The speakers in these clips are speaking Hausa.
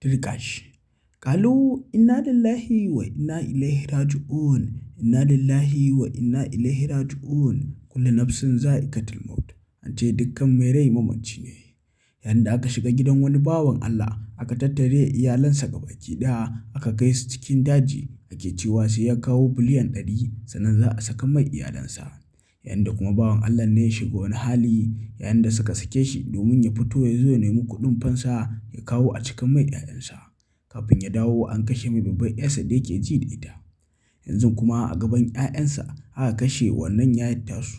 dirƙa shi. QALU inna lillahi wa inna ilaihi raji'un, inna lillahi wa inna ilaihi raji'un, kullu nafsin za'iqatul maut. An ce dukkan mai rai mamaci ne. Yayin da aka shiga gidan wani bawan Allah aka tattare iyalansa gabaki ɗaya aka kai su cikin daji, ake cewa sai ya kawo biliyan 100 sannan za a saka mai iyalansa. Yayin da kuma bawan Allah ne ya shiga wani hali yayin da suka sake shi domin ya fito ya zo ya nemi kuɗin fansa ya kawo a cika mai 'ya'yansa. Kafin ya dawo an kashe mai babbar 'yarsa da yake ji da ita. Yanzu kuma a gaban 'ya'yansa aka kashe wannan yayar tasu,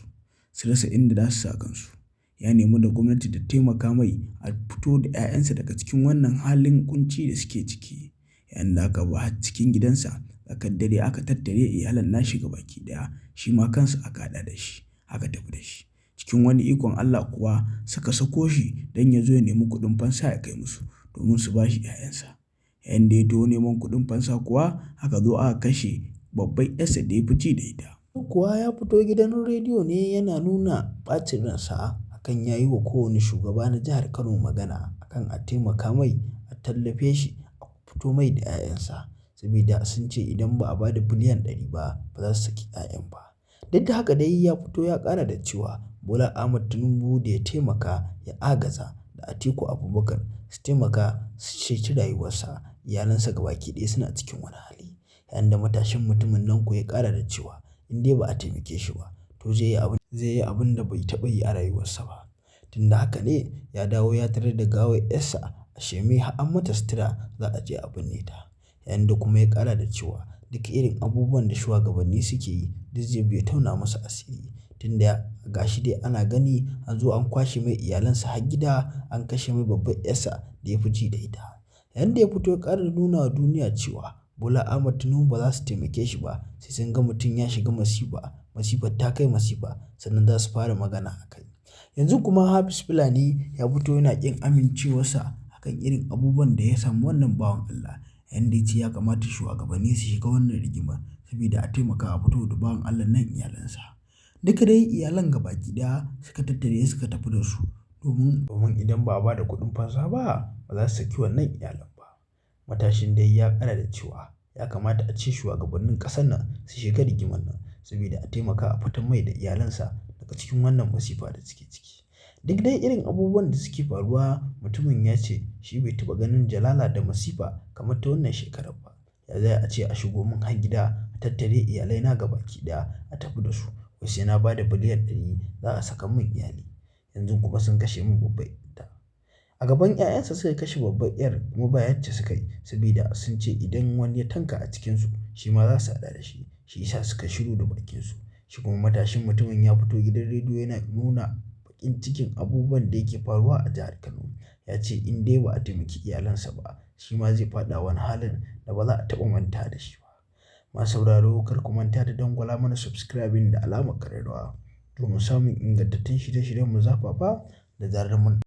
su rasa inda za su sa kansu. Ya nemi da gwamnati ta taimaka mai a fito da 'ya'yansa daga cikin wannan halin kunci da suke ciki. Yayin da aka ba cikin gidansa tsakar dare aka tattare iyalan nashi gabaki ɗaya, shi ma kansa aka haɗa da shi aka tafi da shi. Cikin wani ikon Allah kuwa suka sako shi don ya zo ya nemi kuɗin fansa ya kai musu domin su ba shi 'ya'yansa. Yayin da ya taho neman kuɗin fansa kuwa aka zo aka kashe babbar 'yarsa da ya fi ji da ita. Kuwa ya fito gidan rediyo ne yana nuna ɓacin ransa akan ya yi wa kowane shugaba na jihar Kano magana akan a taimaka mai, a tallafe shi, a fito mai da 'ya'yansa. Saboda sun ce idan ba a ba da biliyan 100 ba, ba za su saki 'ya'yan ba. Duk da haka dai ya fito ya ƙara da cewa Bola Ahmad Tinubu da ya taimaka ya agaza da Atiku Abubakar su taimaka su ceci rayuwarsa, iyalansa gabaki ɗaya suna cikin wani hali. Yayin da matashin mutumin nan ko ya ƙara da cewa in dai ba a taimake shi ba to zai yi abin da bai taɓa yi a rayuwarsa ba. Tun da haka ne ya dawo ya tarar da gawar 'yarsa a sheme har an mata sutura za a je a binne ta. Yayin da kuma ya ƙara da cewa duk irin abubuwan da shugabanni suke yi duk zai bi ya tauna musu asiri. Tun da ga shi dai ana gani an zo an kwashe mai iyalansa har gida, an kashe mai babbar 'yarsa da ya fi ji da ita. Yayin da ya fito ya ƙara nuna wa duniya cewa Bola Ahmad Tinubu ba za su taimake shi ba sai sun ga mutum ya shiga masifa, masifar ta kai masifa sannan za su fara magana a kai. Yanzu kuma Hafiz Fulani ya fito yana ƙin amincewarsa akan irin abubuwan da ya samu wannan bawan Allah. Yayin da ya ce ya kamata shugabanni su shiga wannan rigimar saboda a taimaka a fito da bawan Allah nan iyalansa. Duka dai iyalan gabaki ɗaya suka tattare suka tafi da su domin idan ba a ba da kuɗin fansa ba, ba za su saki wannan iyalan ba. Matashin dai ya ƙara da cewa ya kamata a ce shugabannin ƙasar nan su shiga rigimar nan saboda a taimaka a fitar mai da iyalansa daga cikin wannan masifa da suke ciki. Duk dai irin abubuwan da suke faruwa, mutumin ya ce shi bai taɓa ganin jalala da masifa kamar ta wannan shekarar ba. Ya za a ce a shigo min har gida a tattare iyalaina gabaki ɗaya a tafi da su, wai sai na ba da biliyan 100 za a saka min iyali. Yanzu kuma sun kashe min babbar 'yarta. A gaban 'ya'yansa suka kashe babbar 'yar kuma ba yacce suka yi saboda sun ce idan wani ya tanka a cikinsu shi ma za su haɗa da shi. Shi yasa suka shiru da bakinsu. Shi kuma matashin mutumin ya fito gidan rediyo yana nuna baƙin cikin abubuwan da yake faruwa a jihar Kano. Ya ce in dai ba a taimaki iyalansa ba shi ma zai faɗa wani halin da ba za a taɓa manta da shi ba. Masu sauraro kar ku manta da dangwala mana subscribing da alamar ƙararrawa domin samun ingantattun shirye-shiryenmu zafafa da zarar mun